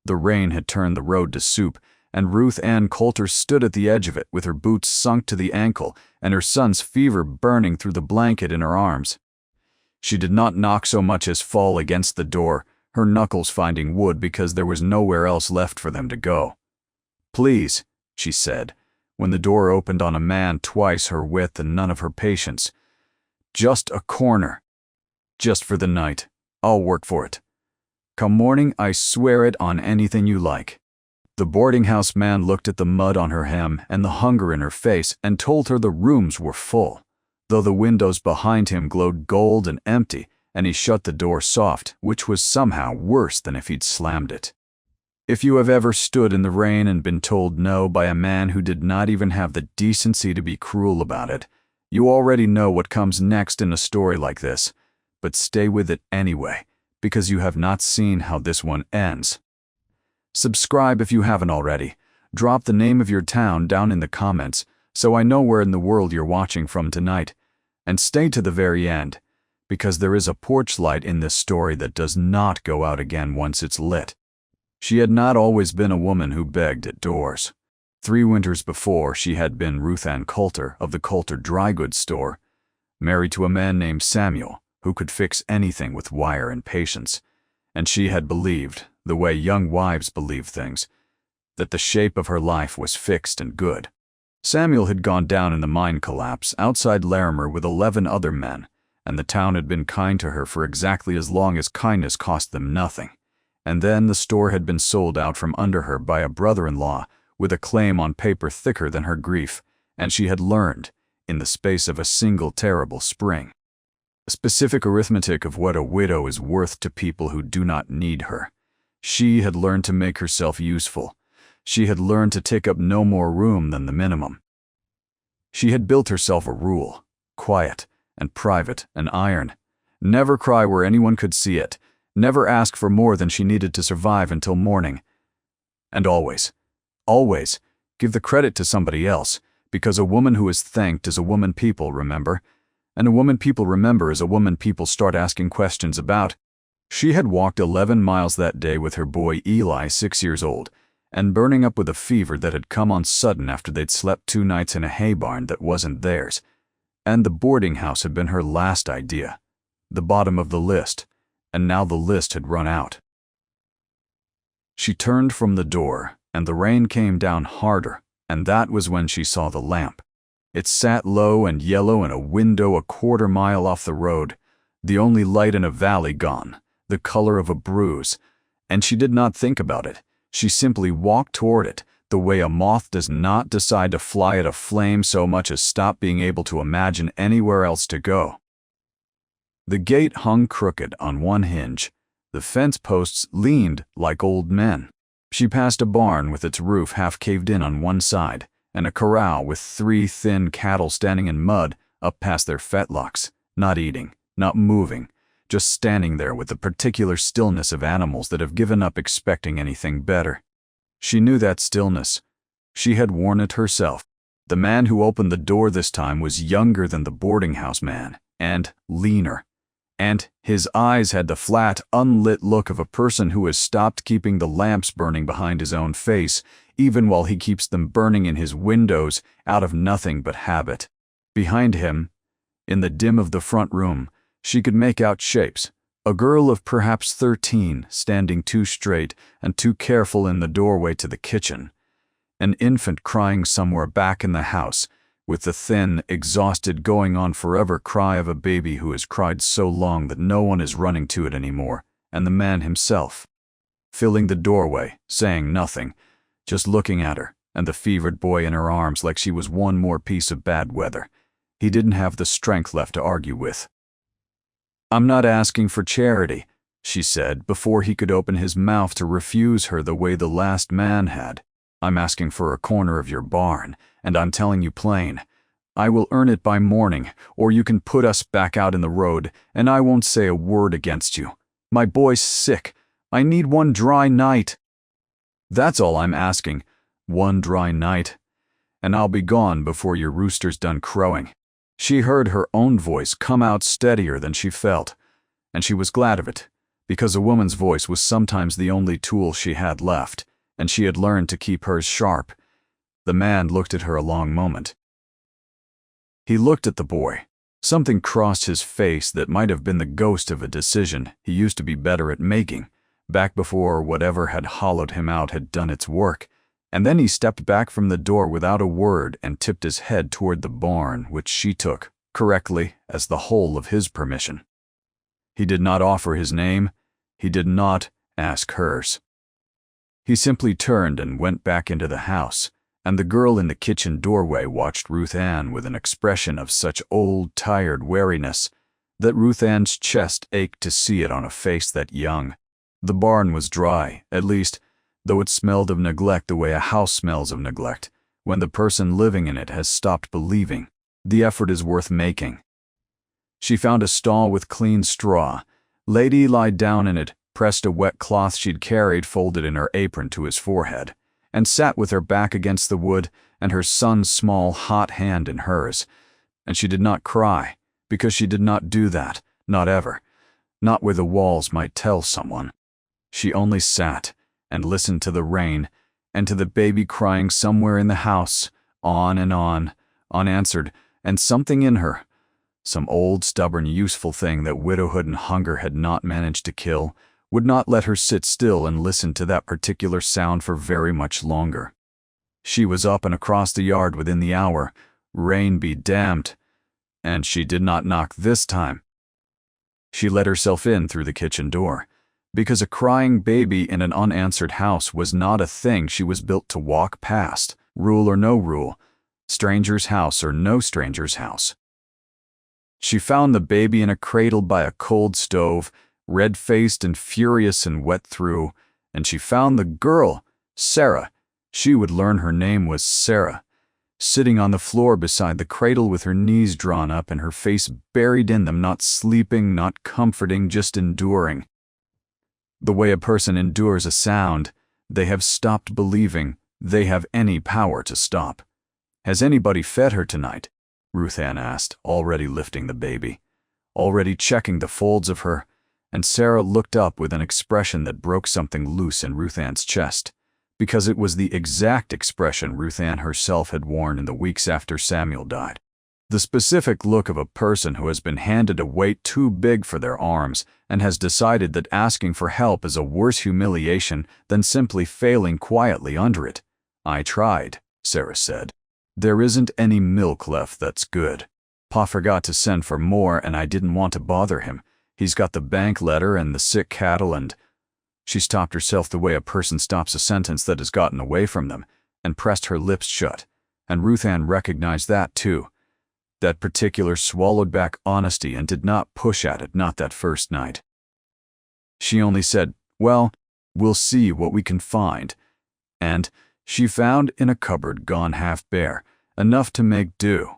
The rain had turned the road to soup, and Ruth Ann Coulter stood at the edge of it with her boots sunk to the ankle and her son's fever burning through the blanket in her arms. She did not knock so much as fall against the door, her knuckles finding wood because there was nowhere else left for them to go. "Please," she said, when the door opened on a man twice her width and none of her patience. "Just a corner. Just for the night. I'll work for it. Come morning, I swear it on anything you like." The boarding house man looked at the mud on her hem and the hunger in her face and told her the rooms were full, though the windows behind him glowed gold and empty, and he shut the door soft, which was somehow worse than if he'd slammed it. If you have ever stood in the rain and been told no by a man who did not even have the decency to be cruel about it, you already know what comes next in a story like this, but stay with it anyway, because you have not seen how this one ends. Subscribe if you haven't already. Drop the name of your town down in the comments so I know where in the world you're watching from tonight. And stay to the very end, because there is a porch light in this story that does not go out again once it's lit. She had not always been a woman who begged at doors. 3 winters before, she had been Ruth Ann Coulter of the Coulter Dry Goods Store, married to a man named Samuel, who could fix anything with wire and patience, and she had believed, the way young wives believe things, that the shape of her life was fixed and good. Samuel had gone down in the mine collapse outside Larimer with 11 other men, and the town had been kind to her for exactly as long as kindness cost them nothing. And then the store had been sold out from under her by a brother-in-law with a claim on paper thicker than her grief, and she had learned, in the space of a single terrible spring, a specific arithmetic of what a widow is worth to people who do not need her. She had learned to make herself useful. She had learned to take up no more room than the minimum. She had built herself a rule, quiet and private and iron. Never cry where anyone could see it. Never ask for more than she needed to survive until morning. And always, always, give the credit to somebody else, because a woman who is thanked is a woman people remember, and a woman people remember is a woman people start asking questions about. She had walked 11 miles that day with her boy Eli, 6 years old, and burning up with a fever that had come on sudden after they'd slept 2 nights in a hay barn that wasn't theirs. And the boarding house had been her last idea, the bottom of the list, and now the list had run out. She turned from the door, and the rain came down harder, and that was when she saw the lamp. It sat low and yellow in a window a quarter mile off the road, the only light in a valley gone, the color of a bruise, and she did not think about it. She simply walked toward it, the way a moth does not decide to fly at a flame so much as stop being able to imagine anywhere else to go. The gate hung crooked on one hinge. The fence posts leaned like old men. She passed a barn with its roof half caved in on one side, and a corral with 3 thin cattle standing in mud up past their fetlocks, not eating, not moving, just standing there with the particular stillness of animals that have given up expecting anything better. She knew that stillness. She had worn it herself. The man who opened the door this time was younger than the boarding house man, and leaner. And his eyes had the flat, unlit look of a person who has stopped keeping the lamps burning behind his own face, even while he keeps them burning in his windows out of nothing but habit. Behind him, in the dim of the front room, she could make out shapes. A girl of perhaps 13, standing too straight and too careful in the doorway to the kitchen. An infant crying somewhere back in the house, with the thin, exhausted, going on forever cry of a baby who has cried so long that no one is running to it anymore, and the man himself, filling the doorway, saying nothing, just looking at her, and the fevered boy in her arms like she was one more piece of bad weather. He didn't have the strength left to argue with. "I'm not asking for charity," she said, before he could open his mouth to refuse her the way the last man had. "I'm asking for a corner of your barn, and I'm telling you plain, I will earn it by morning, or you can put us back out in the road, and I won't say a word against you. My boy's sick. I need one dry night. That's all I'm asking, one dry night. And I'll be gone before your rooster's done crowing." She heard her own voice come out steadier than she felt, and she was glad of it, because a woman's voice was sometimes the only tool she had left, and she had learned to keep hers sharp. The man looked at her a long moment. He looked at the boy. Something crossed his face that might have been the ghost of a decision he used to be better at making, back before whatever had hollowed him out had done its work, and then he stepped back from the door without a word and tipped his head toward the barn, which she took, correctly, as the whole of his permission. He did not offer his name. He did not ask hers. He simply turned and went back into the house, and the girl in the kitchen doorway watched Ruth Ann with an expression of such old, tired weariness that Ruth Ann's chest ached to see it on a face that young. The barn was dry, at least, though it smelled of neglect the way a house smells of neglect, when the person living in it has stopped believing. The effort is worth making. She found a stall with clean straw. Lady lied down in it, pressed a wet cloth she'd carried folded in her apron to his forehead, and sat with her back against the wood and her son's small hot hand in hers. And she did not cry, because she did not do that, not ever, not where the walls might tell someone. She only sat and listened to the rain and to the baby crying somewhere in the house, on and on, unanswered, and something in her, some old, stubborn, useful thing that widowhood and hunger had not managed to kill, would not let her sit still and listen to that particular sound for very much longer. She was up and across the yard within the hour, rain be damned, and she did not knock this time. She let herself in through the kitchen door, because a crying baby in an unanswered house was not a thing she was built to walk past, rule or no rule, stranger's house or no stranger's house. She found the baby in a cradle by a cold stove, red-faced and furious and wet through, and she found the girl, Sarah, she would learn her name was Sarah, sitting on the floor beside the cradle with her knees drawn up and her face buried in them, not sleeping, not comforting, just enduring. The way a person endures a sound, they have stopped believing they have any power to stop. "Has anybody fed her tonight?" Ruth Ann asked, already lifting the baby, already checking the folds of her, and Sarah looked up with an expression that broke something loose in Ruth Ann's chest, because it was the exact expression Ruth Ann herself had worn in the weeks after Samuel died. The specific look of a person who has been handed a weight too big for their arms and has decided that asking for help is a worse humiliation than simply failing quietly under it. "I tried," Sarah said. "There isn't any milk left that's good. Pa forgot to send for more and I didn't want to bother him. He's got the bank letter and the sick cattle and—" She stopped herself the way a person stops a sentence that has gotten away from them, and pressed her lips shut, and Ruth Ann recognized that too. That particular swallowed back honesty, and did not push at it, not that first night. She only said, "Well, we'll see what we can find." And she found in a cupboard gone half bare, enough to make do,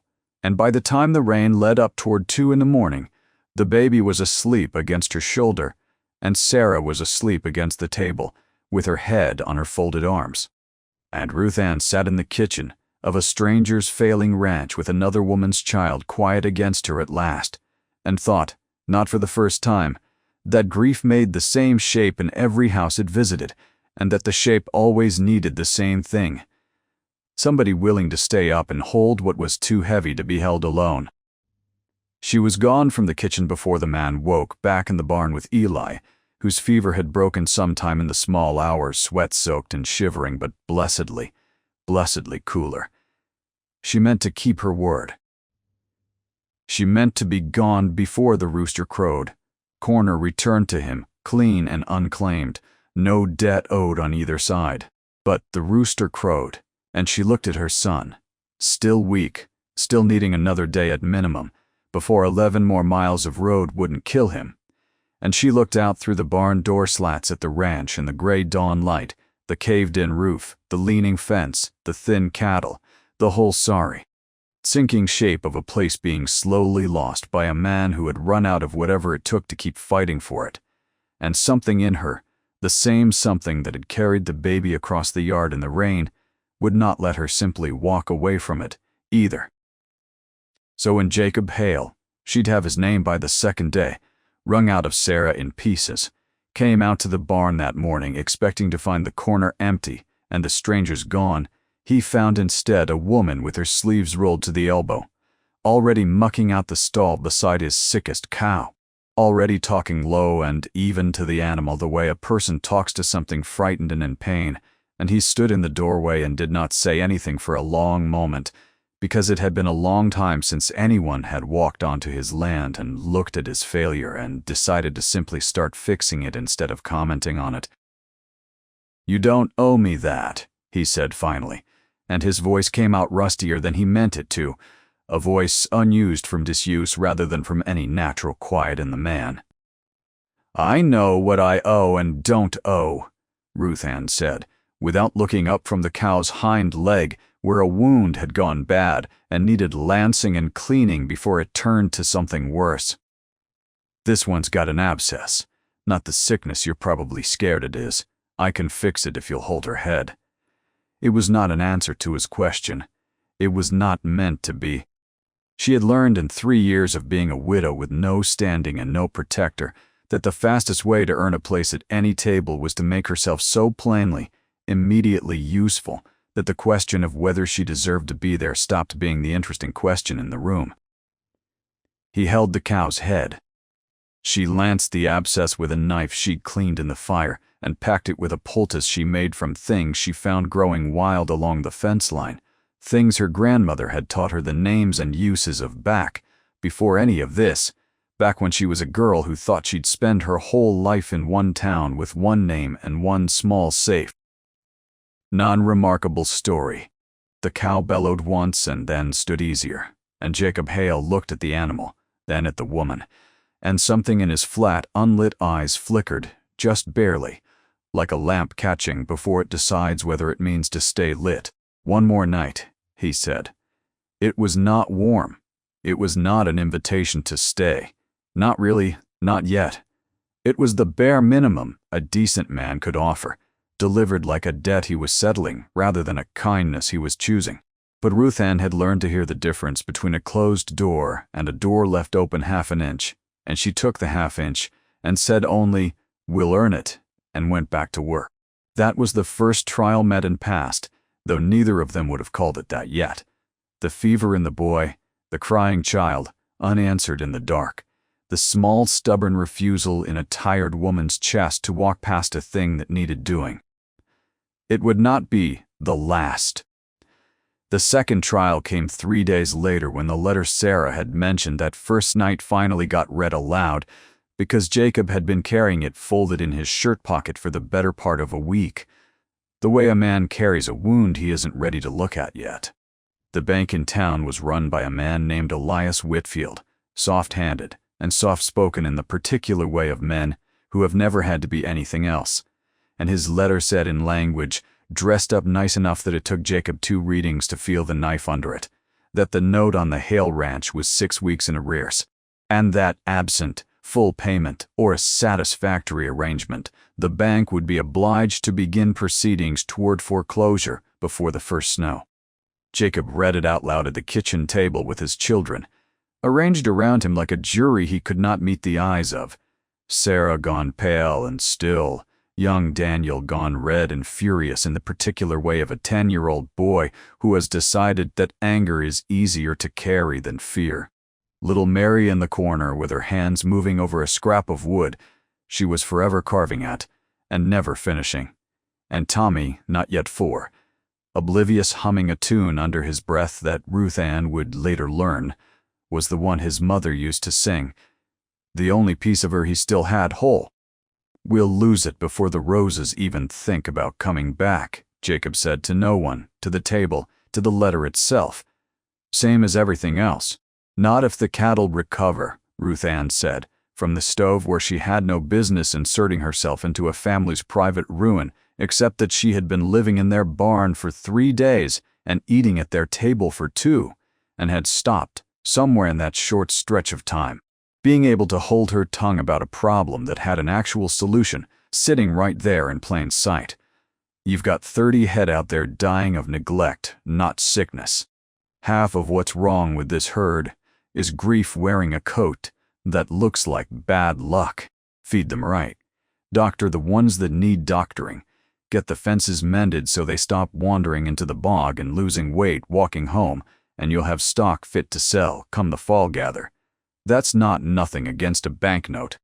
and by the time the rain led up toward 2 in the morning, the baby was asleep against her shoulder, and Sarah was asleep against the table, with her head on her folded arms. And Ruth Ann sat in the kitchen of a stranger's failing ranch with another woman's child quiet against her at last, and thought, not for the first time, that grief made the same shape in every house it visited, and that the shape always needed the same thing: somebody willing to stay up and hold what was too heavy to be held alone. She was gone from the kitchen before the man woke, back in the barn with Eli, whose fever had broken sometime in the small hours, sweat-soaked and shivering, but blessedly cooler. She meant to keep her word. She meant to be gone before the rooster crowed. Corner returned to him, clean and unclaimed, no debt owed on either side. But the rooster crowed, and she looked at her son, still weak, still needing another day at minimum, before 11 more miles of road wouldn't kill him. And she looked out through the barn door slats at the ranch in the gray dawn light, the caved-in roof, the leaning fence, the thin cattle, the whole sorry, sinking shape of a place being slowly lost by a man who had run out of whatever it took to keep fighting for it. And something in her, the same something that had carried the baby across the yard in the rain, would not let her simply walk away from it, either. So when Jacob Hale, she'd have his name by the second day, wrung out of Sarah in pieces, came out to the barn that morning expecting to find the corner empty and the strangers gone, he found instead a woman with her sleeves rolled to the elbow, already mucking out the stall beside his sickest cow, already talking low and even to the animal the way a person talks to something frightened and in pain, and he stood in the doorway and did not say anything for a long moment, because it had been a long time since anyone had walked onto his land and looked at his failure and decided to simply start fixing it instead of commenting on it. "You don't owe me that," he said finally, and his voice came out rustier than he meant it to, a voice unused from disuse rather than from any natural quiet in the man. "I know what I owe and don't owe," Ruth Ann said, without looking up from the cow's hind leg, where a wound had gone bad and needed lancing and cleaning before it turned to something worse. "This one's got an abscess, not the sickness you're probably scared it is. I can fix it if you'll hold her head." It was not an answer to his question. It was not meant to be. She had learned in 3 years of being a widow with no standing and no protector that the fastest way to earn a place at any table was to make herself so plainly, immediately useful, that the question of whether she deserved to be there stopped being the interesting question in the room. He held the cow's head. She lanced the abscess with a knife she'd cleaned in the fire and packed it with a poultice she made from things she found growing wild along the fence line, things her grandmother had taught her the names and uses of back before any of this, back when she was a girl who thought she'd spend her whole life in one town with one name and one small safe. Non-remarkable story. The cow bellowed once and then stood easier, and Jacob Hale looked at the animal, then at the woman, and something in his flat, unlit eyes flickered, just barely, like a lamp catching before it decides whether it means to stay lit. "One more night," he said. It was not warm. It was not an invitation to stay. Not really, not yet. It was the bare minimum a decent man could offer, delivered like a debt he was settling rather than a kindness he was choosing. But Ruth Ann had learned to hear the difference between a closed door and a door left open half an inch, and she took the half inch and said only, "We'll earn it," and went back to work. That was the first trial met and passed, though neither of them would have called it that yet. The fever in the boy, the crying child, unanswered in the dark, the small stubborn refusal in a tired woman's chest to walk past a thing that needed doing. It would not be the last. The second trial came 3 days later when the letter Sarah had mentioned that first night finally got read aloud, because Jacob had been carrying it folded in his shirt pocket for the better part of a week, the way a man carries a wound he isn't ready to look at yet. The bank in town was run by a man named Elias Whitfield, soft-handed and soft-spoken in the particular way of men who have never had to be anything else, and his letter said in language dressed up nice enough that it took Jacob 2 readings to feel the knife under it, that the note on the Hale Ranch was 6 weeks in arrears, and that absent full payment or a satisfactory arrangement, the bank would be obliged to begin proceedings toward foreclosure before the first snow. Jacob read it out loud at the kitchen table with his children, arranged around him like a jury he could not meet the eyes of. Sarah gone pale and still, young Daniel gone red and furious in the particular way of a 10-year-old boy who has decided that anger is easier to carry than fear. Little Mary in the corner with her hands moving over a scrap of wood she was forever carving at and never finishing. And Tommy, not yet 4, oblivious humming a tune under his breath that Ruth Ann would later learn was the one his mother used to sing, the only piece of her he still had whole. "We'll lose it before the Roses even think about coming back," Jacob said to no one, to the table, to the letter itself. "Same as everything else. Not if the cattle recover," Ruth Ann said, from the stove where she had no business inserting herself into a family's private ruin, except that she had been living in their barn for 3 days and eating at their table for 2, and had stopped, somewhere in that short stretch of time, being able to hold her tongue about a problem that had an actual solution sitting right there in plain sight. You've got 30 head out there dying of neglect, not sickness. Half of what's wrong with this herd is grief wearing a coat that looks like bad luck. Feed them right. Doctor the ones that need doctoring. Get the fences mended so they stop wandering into the bog and losing weight walking home, and you'll have stock fit to sell come the fall gather. That's not nothing against a banknote.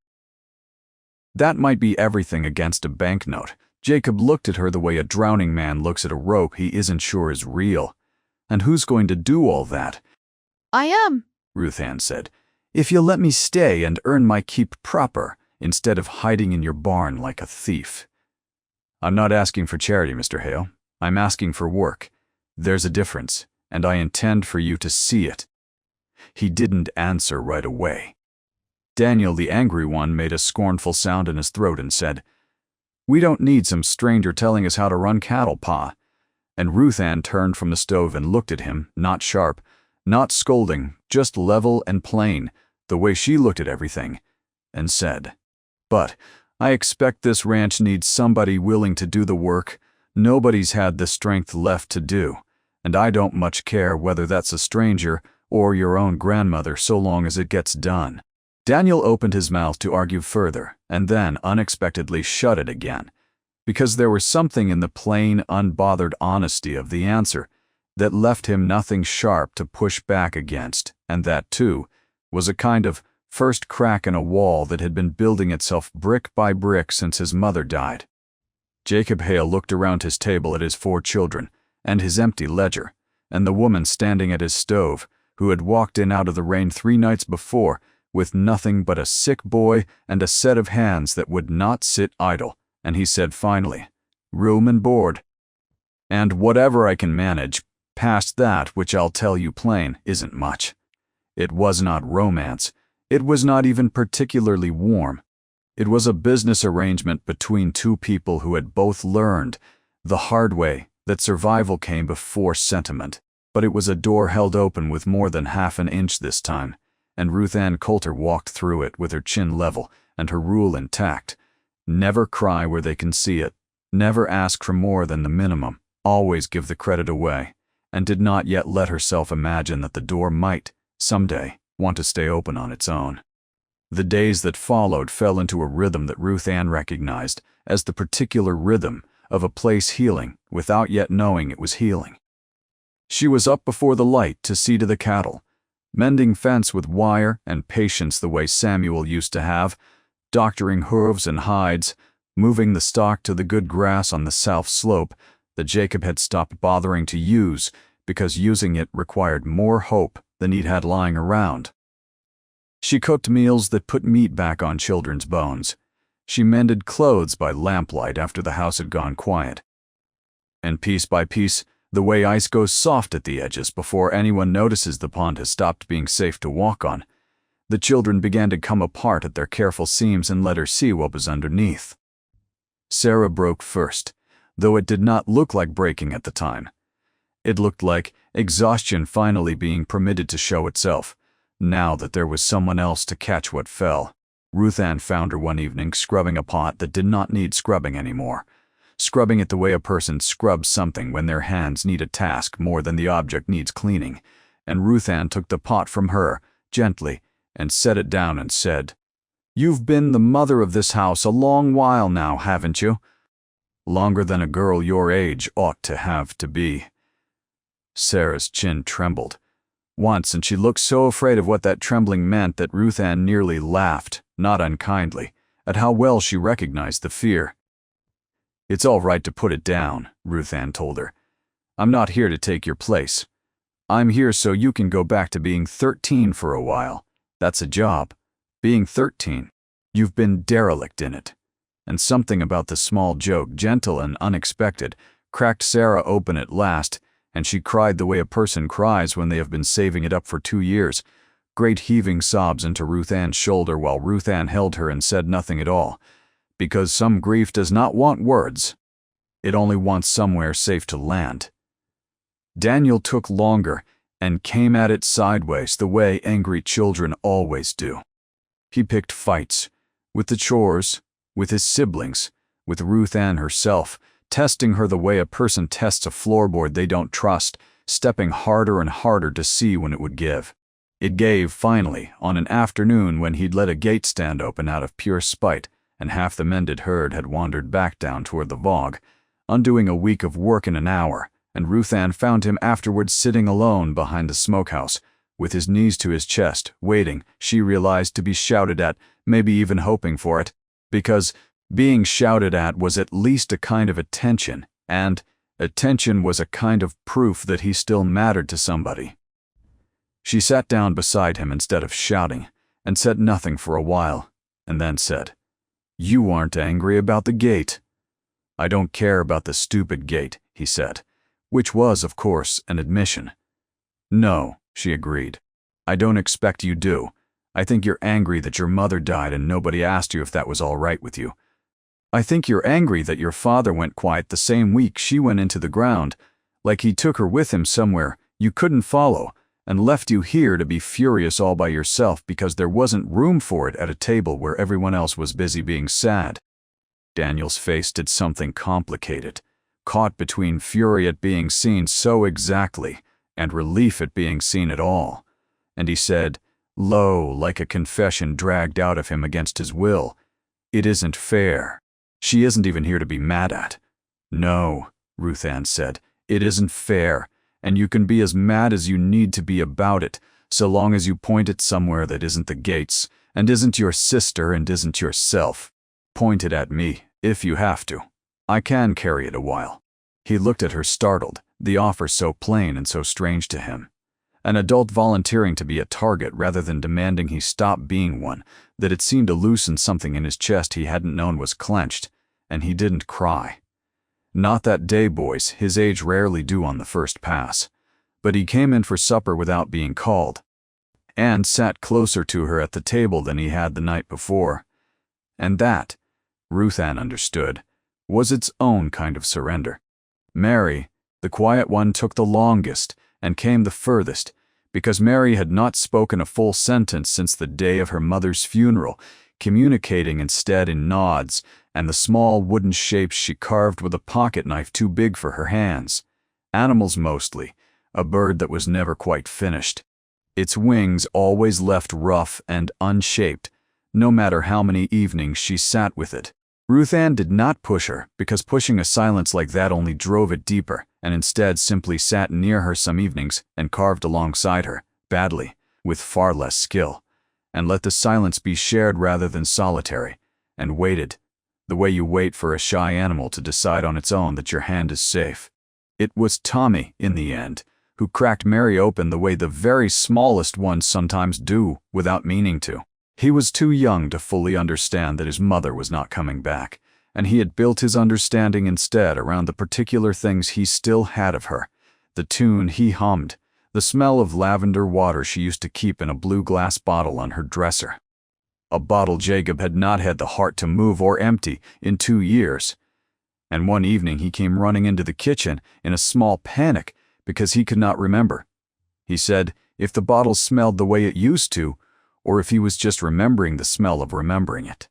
That might be everything against a banknote. Jacob looked at her the way a drowning man looks at a rope he isn't sure is real. And who's going to do all that? I am, Ruth Ann said. If you'll let me stay and earn my keep proper, instead of hiding in your barn like a thief. I'm not asking for charity, Mr. Hale. I'm asking for work. There's a difference, and I intend for you to see it. He didn't answer right away. Daniel, the angry one, made a scornful sound in his throat and said, We don't need some stranger telling us how to run cattle, Pa. And Ruth Ann turned from the stove and looked at him, not sharp, not scolding, just level and plain, the way she looked at everything, and said, But I expect this ranch needs somebody willing to do the work. Nobody's had the strength left to do, and I don't much care whether that's a stranger or your own grandmother so long as it gets done. Daniel opened his mouth to argue further, and then unexpectedly shut it again, because there was something in the plain, unbothered honesty of the answer that left him nothing sharp to push back against, and that, too, was a kind of first crack in a wall that had been building itself brick by brick since his mother died. Jacob Hale looked around his table at his 4 children, and his empty ledger, and the woman standing at his stove, who had walked in out of the rain 3 nights before, with nothing but a sick boy and a set of hands that would not sit idle, and he said finally, Room and board. And whatever I can manage, past that which I'll tell you plain, isn't much. It was not romance. It was not even particularly warm. It was a business arrangement between 2 people who had both learned, the hard way, that survival came before sentiment. But it was a door held open with more than half an inch this time, and Ruth Ann Coulter walked through it with her chin level and her rule intact. Never cry where they can see it. Never ask for more than the minimum. Always give the credit away, and did not yet let herself imagine that the door might, someday, want to stay open on its own. The days that followed fell into a rhythm that Ruth Ann recognized as the particular rhythm of a place healing without yet knowing it was healing. She was up before the light to see to the cattle, mending fence with wire and patience the way Samuel used to have, doctoring hooves and hides, moving the stock to the good grass on the south slope that Jacob had stopped bothering to use because using it required more hope than he'd had lying around. She cooked meals that put meat back on children's bones. She mended clothes by lamplight after the house had gone quiet. And piece by piece, the way ice goes soft at the edges before anyone notices the pond has stopped being safe to walk on, the children began to come apart at their careful seams and let her see what was underneath. Sarah broke first, though it did not look like breaking at the time. It looked like exhaustion finally being permitted to show itself, now that there was someone else to catch what fell. Ruth Ann found her one evening scrubbing a pot that did not need scrubbing anymore, scrubbing it the way a person scrubs something when their hands need a task more than the object needs cleaning, and Ruth Ann took the pot from her, gently, and set it down and said, You've been the mother of this house a long while now, haven't you? Longer than a girl your age ought to have to be. Sarah's chin trembled once, and she looked so afraid of what that trembling meant that Ruth Ann nearly laughed, not unkindly, at how well she recognized the fear. It's all right to put it down, Ruth Ann told her. I'm not here to take your place. I'm here so you can go back to being 13 for a while. That's a job. Being 13. You've been derelict in it. And something about the small joke, gentle and unexpected, cracked Sarah open at last, and she cried the way a person cries when they have been saving it up for 2 years, great heaving sobs into Ruth Ann's shoulder while Ruth Ann held her and said nothing at all, because some grief does not want words. It only wants somewhere safe to land. Daniel took longer and came at it sideways the way angry children always do. He picked fights, with the chores, with his siblings, with Ruth Ann herself, testing her the way a person tests a floorboard they don't trust, stepping harder and harder to see when it would give. It gave, finally, on an afternoon when he'd let a gate stand open out of pure spite, and half the mended herd had wandered back down toward the Vogue, undoing a week of work in an hour, and Ruth Ann found him afterwards sitting alone behind the smokehouse, with his knees to his chest, waiting, she realized, to be shouted at, maybe even hoping for it, because being shouted at was at least a kind of attention, and attention was a kind of proof that he still mattered to somebody. She sat down beside him instead of shouting, and said nothing for a while, and then said, "You aren't angry about the gate." "I don't care about the stupid gate," he said, which was, of course, an admission. "No," she agreed. "I don't expect you do. I think you're angry that your mother died and nobody asked you if that was all right with you. I think you're angry that your father went quiet the same week she went into the ground, like he took her with him somewhere you couldn't follow, and left you here to be furious all by yourself because there wasn't room for it at a table where everyone else was busy being sad." Daniel's face did something complicated, caught between fury at being seen so exactly and relief at being seen at all, and he said, low, like a confession dragged out of him against his will, "It isn't fair. She isn't even here to be mad at." "No," Ruth Ann said, "it isn't fair, and you can be as mad as you need to be about it, so long as you point it somewhere that isn't the gates, and isn't your sister, and isn't yourself. Point it at me, if you have to. I can carry it a while." He looked at her startled, the offer so plain and so strange to him. An adult volunteering to be a target rather than demanding he stop being one, that it seemed to loosen something in his chest he hadn't known was clenched, and he didn't cry. Not that day, boys, his age rarely do on the first pass. But he came in for supper without being called, and sat closer to her at the table than he had the night before. And that, Ruth Ann understood, was its own kind of surrender. Mary, the quiet one, took the longest and came the furthest, because Mary had not spoken a full sentence since the day of her mother's funeral, communicating instead in nods and the small wooden shapes she carved with a pocket knife too big for her hands. Animals mostly, a bird that was never quite finished. Its wings always left rough and unshaped, no matter how many evenings she sat with it. Ruth Ann did not push her, because pushing a silence like that only drove it deeper, and instead simply sat near her some evenings and carved alongside her, badly, with far less skill, and let the silence be shared rather than solitary, and waited, the way you wait for a shy animal to decide on its own that your hand is safe. It was Tommy, in the end, who cracked Mary open the way the very smallest ones sometimes do, without meaning to. He was too young to fully understand that his mother was not coming back, and he had built his understanding instead around the particular things he still had of her, the tune he hummed, the smell of lavender water she used to keep in a blue glass bottle on her dresser. A bottle Jacob had not had the heart to move or empty in 2 years. And one evening he came running into the kitchen in a small panic because he could not remember. He said if the bottle smelled the way it used to, or if he was just remembering the smell of remembering it.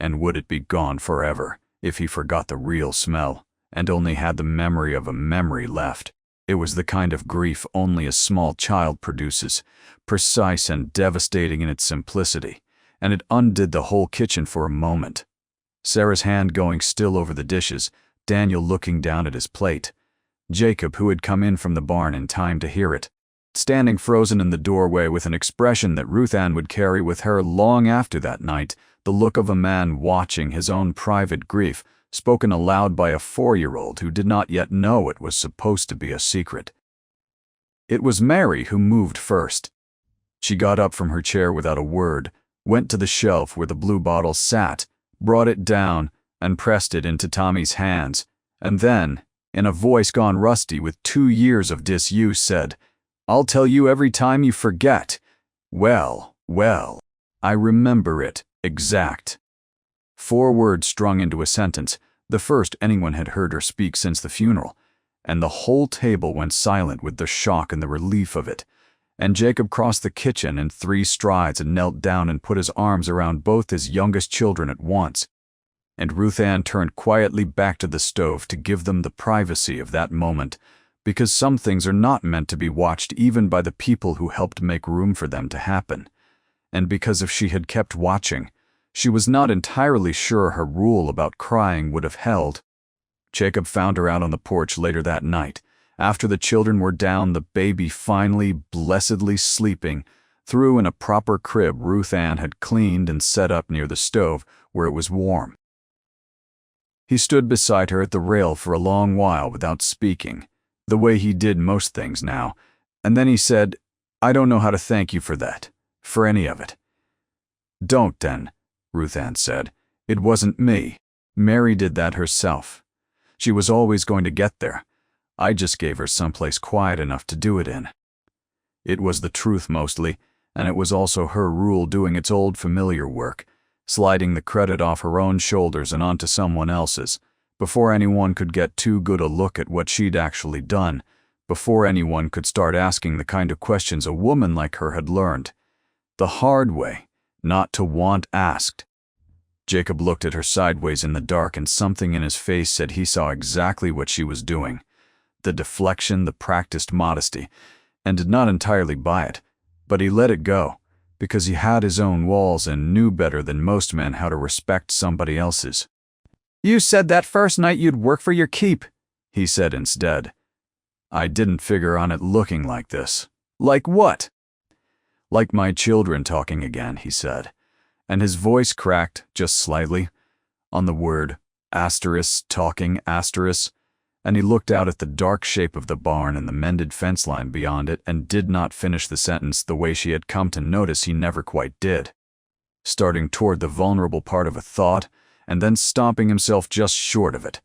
And would it be gone forever if he forgot the real smell and only had the memory of a memory left? It was the kind of grief only a small child produces, precise and devastating in its simplicity, and it undid the whole kitchen for a moment. Sarah's hand going still over the dishes, Daniel looking down at his plate, Jacob, who had come in from the barn in time to hear it, standing frozen in the doorway with an expression that Ruth Ann would carry with her long after that night, the look of a man watching his own private grief, spoken aloud by a 4-year-old who did not yet know it was supposed to be a secret. It was Mary who moved first. She got up from her chair without a word, went to the shelf where the blue bottle sat, brought it down, and pressed it into Tommy's hands, and then, in a voice gone rusty with 2 years of disuse, said, "I'll tell you every time you forget. Well, I remember it, exact." 4 words strung into a sentence, the first anyone had heard her speak since the funeral, and the whole table went silent with the shock and the relief of it, and Jacob crossed the kitchen in 3 strides and knelt down and put his arms around both his youngest children at once, and Ruth Ann turned quietly back to the stove to give them the privacy of that moment, because some things are not meant to be watched even by the people who helped make room for them to happen, and because if she had kept watching, She was not entirely sure her rule about crying would have held. Jacob found her out on the porch later that night. After the children were down, the baby finally blessedly sleeping, threw in a proper crib Ruth Ann had cleaned and set up near the stove where it was warm. He stood beside her at the rail for a long while without speaking, the way he did most things now, and then he said, "I don't know how to thank you for that, for any of it." "Don't, then," Ruth Ann said. "It wasn't me. Mary did that herself. She was always going to get there. I just gave her someplace quiet enough to do it in." It was the truth mostly, and it was also her rule doing its old familiar work, sliding the credit off her own shoulders and onto someone else's, before anyone could get too good a look at what she'd actually done, before anyone could start asking the kind of questions a woman like her had learned. The hard way, not to want asked. Jacob looked at her sideways in the dark, and something in his face said he saw exactly what she was doing. The deflection, the practiced modesty, and did not entirely buy it, but he let it go, because he had his own walls and knew better than most men how to respect somebody else's. "You said that first night you'd work for your keep," he said instead. "I didn't figure on it looking like this." "Like what?" "Like my children talking again," he said, and his voice cracked just slightly on the word talking, and he looked out at the dark shape of the barn and the mended fence line beyond it and did not finish the sentence the way she had come to notice he never quite did, starting toward the vulnerable part of a thought and then stomping himself just short of it.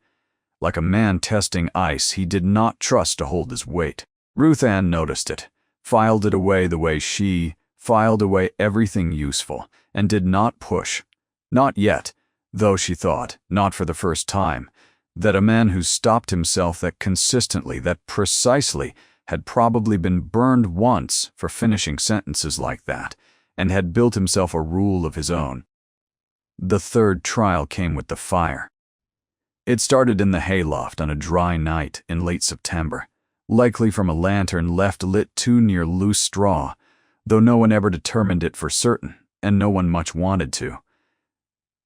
Like a man testing ice, he did not trust to hold his weight. Ruth Ann noticed it, filed it away the way she filed away everything useful, and did not push. Not yet, though she thought, not for the first time, that a man who stopped himself that consistently, that precisely, had probably been burned once for finishing sentences like that, and had built himself a rule of his own. The third trial came with the fire. It started in the hayloft on a dry night in late September, likely from a lantern left lit too near loose straw, though no one ever determined it for certain, and no one much wanted to.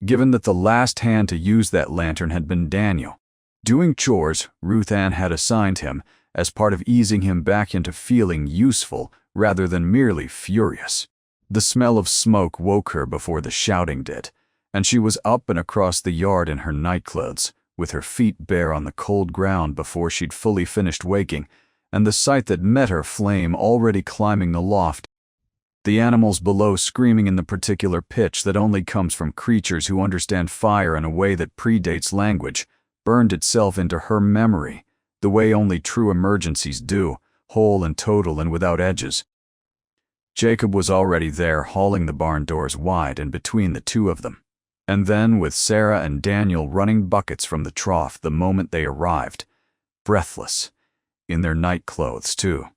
Given that the last hand to use that lantern had been Daniel, doing chores Ruth Ann had assigned him as part of easing him back into feeling useful rather than merely furious. The smell of smoke woke her before the shouting did, and she was up and across the yard in her nightclothes, with her feet bare on the cold ground before she'd fully finished waking, and the sight that met her flame already climbing the loft. The animals below screaming in the particular pitch that only comes from creatures who understand fire in a way that predates language, burned itself into her memory, the way only true emergencies do, whole and total and without edges. Jacob was already there, hauling the barn doors wide and between the two of them, and then with Sarah and Daniel running buckets from the trough the moment they arrived, breathless, in their night clothes too.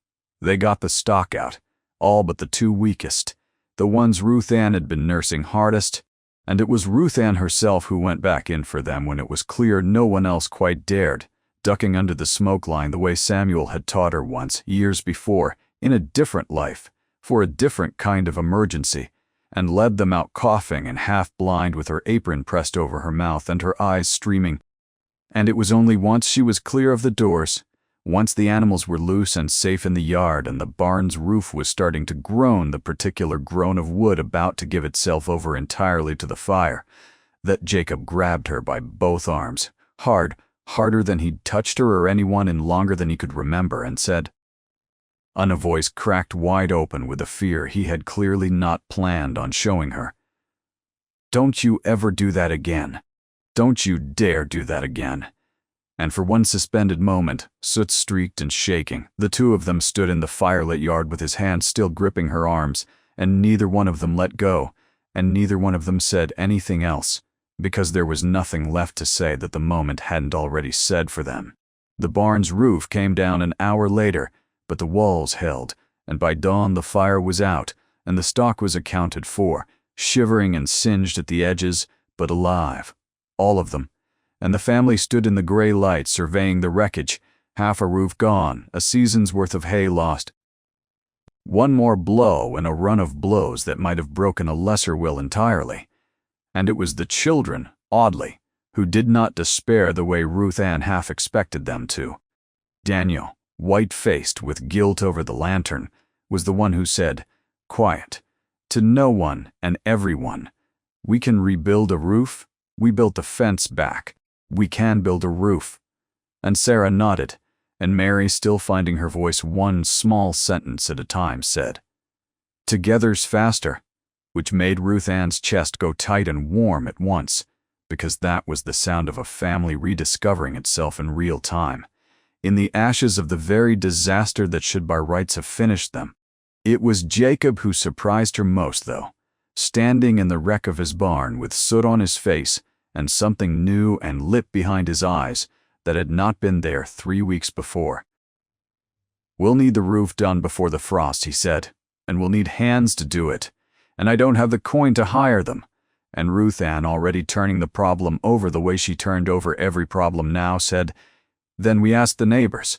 They got the stock out, all but the two weakest, the ones Ruth Ann had been nursing hardest, and it was Ruth Ann herself who went back in for them when it was clear no one else quite dared, ducking under the smoke line the way Samuel had taught her once, years before, in a different life, for a different kind of emergency, and led them out coughing and half-blind with her apron pressed over her mouth and her eyes streaming. And it was only once she was clear of the doors, once the animals were loose and safe in the yard and the barn's roof was starting to groan the particular groan of wood about to give itself over entirely to the fire, that Jacob grabbed her by both arms, harder than he'd touched her or anyone in longer than he could remember, and said, in a voice cracked wide open with a fear he had clearly not planned on showing her, "Don't you ever do that again. Don't you dare do that again." And for one suspended moment, soot-streaked and shaking, the two of them stood in the firelit yard with his hand still gripping her arms, and neither one of them let go, and neither one of them said anything else, because there was nothing left to say that the moment hadn't already said for them. The barn's roof came down an hour later, but the walls held, and by dawn the fire was out, and the stock was accounted for, shivering and singed at the edges, but alive, all of them. And the family stood in the gray light surveying the wreckage, half a roof gone, a season's worth of hay lost. One more blow in a run of blows that might have broken a lesser will entirely. And it was the children, oddly, who did not despair the way Ruth Ann half expected them to. Daniel, white-faced with guilt over the lantern, was the one who said, quiet, to no one and everyone, "We can rebuild a roof. We built the fence back. We can build a roof." And Sarah nodded, and Mary, still finding her voice one small sentence at a time, said, "Together's faster," which made Ruth Ann's chest go tight and warm at once, because that was the sound of a family rediscovering itself in real time, in the ashes of the very disaster that should by rights have finished them. It was Jacob who surprised her most, though, standing in the wreck of his barn with soot on his face and something new and lit behind his eyes that had not been there 3 weeks before. "We'll need the roof done before the frost," he said, "and we'll need hands to do it, and I don't have the coin to hire them." And Ruth Ann, already turning the problem over the way she turned over every problem now, said, "Then we asked the neighbors.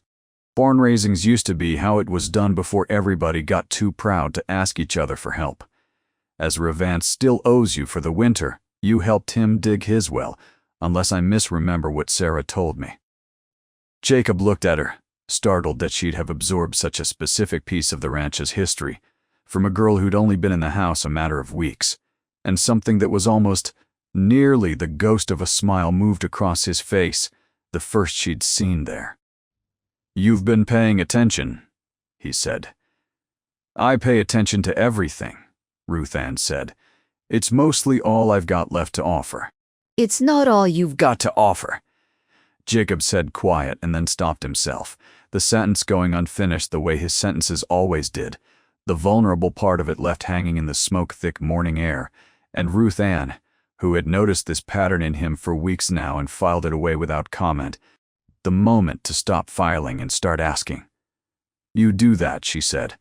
Barn raisings used to be how it was done before everybody got too proud to ask each other for help. As Revance still owes you for the winter, you helped him dig his well, unless I misremember what Sarah told me." Jacob looked at her, startled that she'd have absorbed such a specific piece of the ranch's history from a girl who'd only been in the house a matter of weeks, and something that was almost nearly the ghost of a smile moved across his face, the first she'd seen there. "You've been paying attention," he said. "I pay attention to everything," Ruth Ann said. "It's mostly all I've got left to offer." "It's not all you've "Got to offer," Jacob said, quiet, and then stopped himself, the sentence going unfinished the way his sentences always did, the vulnerable part of it left hanging in the smoke-thick morning air, and Ruth Ann, who had noticed this pattern in him for weeks now and filed it away without comment, the moment to stop filing and start asking. "You do that," she said.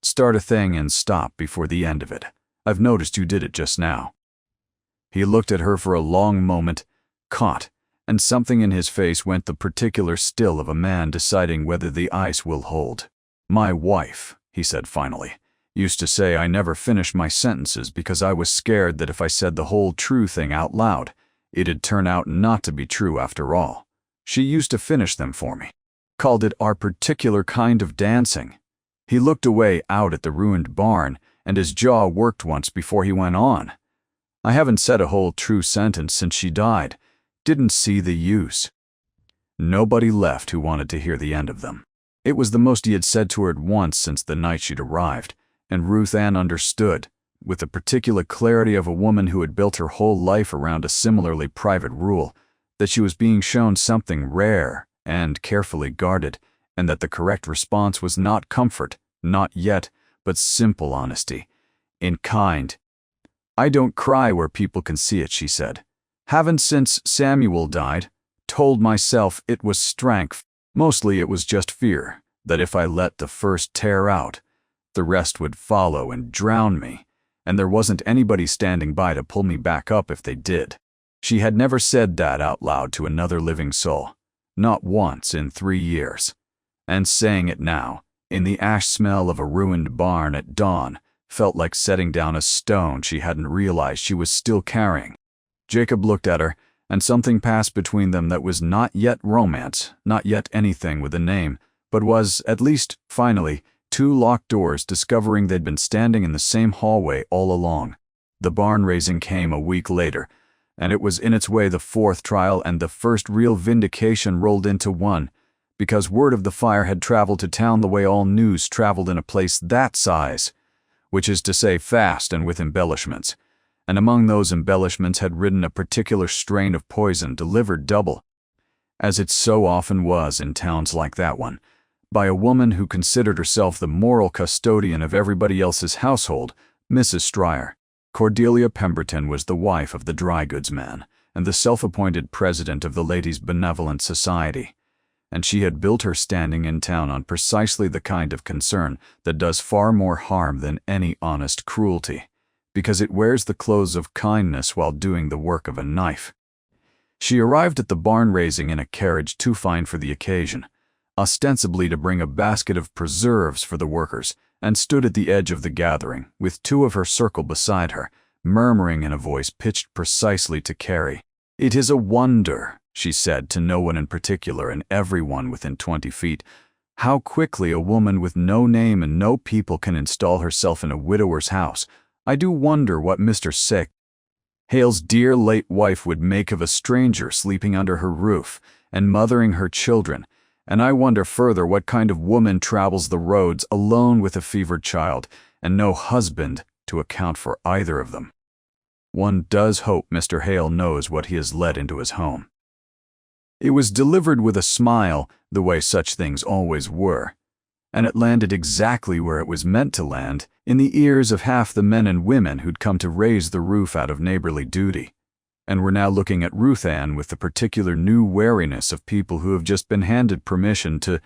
"Start a thing and stop before the end of it. I've noticed you did it just now." He looked at her for a long moment, caught, and something in his face went the particular still of a man deciding whether the ice will hold. "My wife," he said finally, "used to say I never finished my sentences because I was scared that if I said the whole true thing out loud, it'd turn out not to be true after all. She used to finish them for me. Called it our particular kind of dancing." He looked away out at the ruined barn, and his jaw worked once before he went on. "I haven't said a whole true sentence since she died. Didn't see the use." Nobody left who wanted to hear the end of them. It was the most he had said to her at once since the night she'd arrived, and Ruth Ann understood, with the particular clarity of a woman who had built her whole life around a similarly private rule, that she was being shown something rare and carefully guarded, and that the correct response was not comfort, not yet, but simple honesty, in kind. "I don't cry where people can see it," she said. "Haven't since Samuel died. Told myself it was strength. Mostly it was just fear, that if I let the first tear out, the rest would follow and drown me, and there wasn't anybody standing by to pull me back up if they did." She had never said that out loud to another living soul, not once in 3 years. And saying it now, in the ash smell of a ruined barn at dawn, felt like setting down a stone she hadn't realized she was still carrying. Jacob looked at her, and something passed between them that was not yet romance, not yet anything with a name, but was, at least, finally, 2 locked doors discovering they'd been standing in the same hallway all along. The barn raising came a week later, and it was in its way the 4th trial and the first real vindication rolled into one, because word of the fire had traveled to town the way all news traveled in a place that size, which is to say fast and with embellishments. And among those embellishments had ridden a particular strain of poison delivered double, as it so often was in towns like that one, by a woman who considered herself the moral custodian of everybody else's household, Mrs. Stryer. Cordelia Pemberton was the wife of the dry goods man and the self-appointed president of the Ladies' Benevolent Society, and she had built her standing in town on precisely the kind of concern that does far more harm than any honest cruelty, because it wears the clothes of kindness while doing the work of a knife. She arrived at the barn raising in a carriage too fine for the occasion, ostensibly to bring a basket of preserves for the workers, and stood at the edge of the gathering, with 2 of her circle beside her, murmuring in a voice pitched precisely to Carrie. "It is a wonder," she said to no one in particular and everyone within 20 feet, "how quickly a woman with no name and no people can install herself in a widower's house. I do wonder what Mr. Hale's dear late wife would make of a stranger sleeping under her roof and mothering her children, and I wonder further what kind of woman travels the roads alone with a fevered child and no husband to account for either of them. One does hope Mr. Hale knows what he has let into his home." It was delivered with a smile, the way such things always were, and it landed exactly where it was meant to land, in the ears of half the men and women who'd come to raise the roof out of neighborly duty, and were now looking at Ruth Ann with the particular new wariness of people who have just been handed permission to.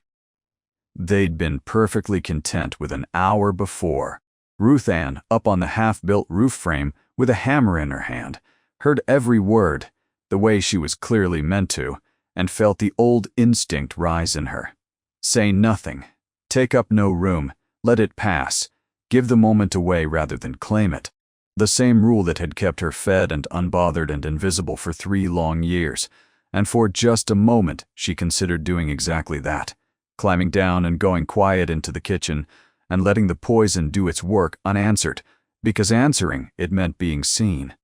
They'd been perfectly content with an hour before. Ruth Ann, up on the half-built roof frame, with a hammer in her hand, heard every word, the way she was clearly meant to, and felt the old instinct rise in her. Say nothing. Take up no room. Let it pass. Give the moment away rather than claim it. The same rule that had kept her fed and unbothered and invisible for 3 long years, and for just a moment she considered doing exactly that, climbing down and going quiet into the kitchen, and letting the poison do its work unanswered, because answering it meant being seen.